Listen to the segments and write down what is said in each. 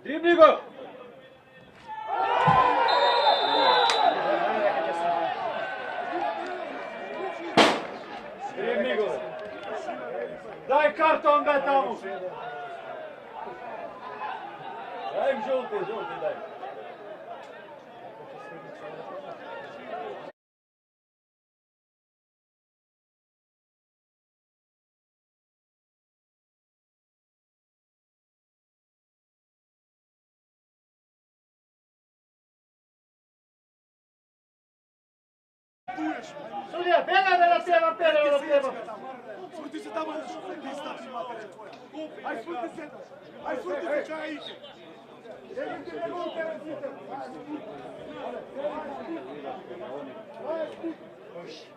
Dribni go! Dribni go! Daj karton ga tamo! Daj im žuti, daj. Sudija, bjega da napjevam, Spusti se tamo, ti stavi materija tvoja. Aj spusti se, čaja iće.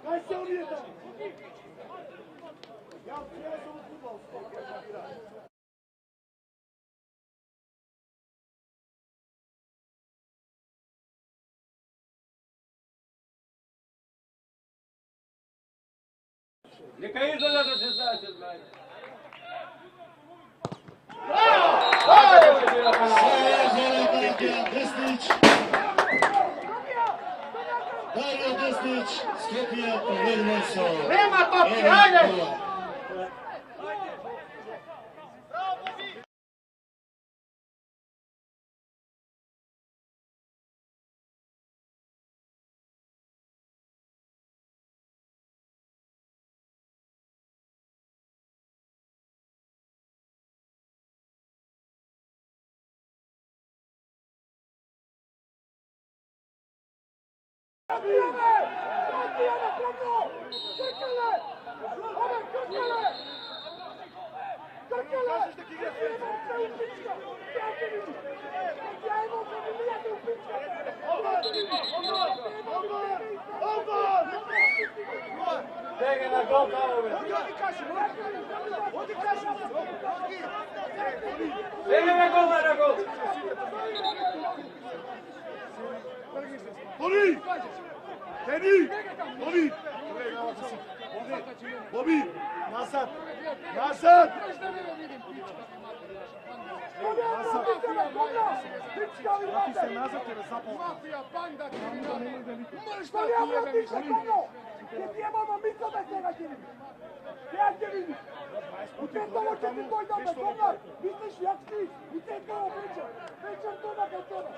Kaj se unije tamo? Ja cijelo sam u futbol, Neka izgleda da se znate. Dario Desnić, Skopje, Vernoso. Nema topke, ajde! Bege na gol tamo već. Bege na gol. Boli! Teni! Boli! Boli! Nazad! Nazad! Vrati se nazad jer je zapao. Mafija, banda, kriminalna. Mršta ti jebe mi se. Gdje ti jebamo mi to da se rađenimo? Ja te vidim. U te tovo će ti tvoj dom da komar. Misliš jak ti? U te tovo pričam. Pričam to da ga toga.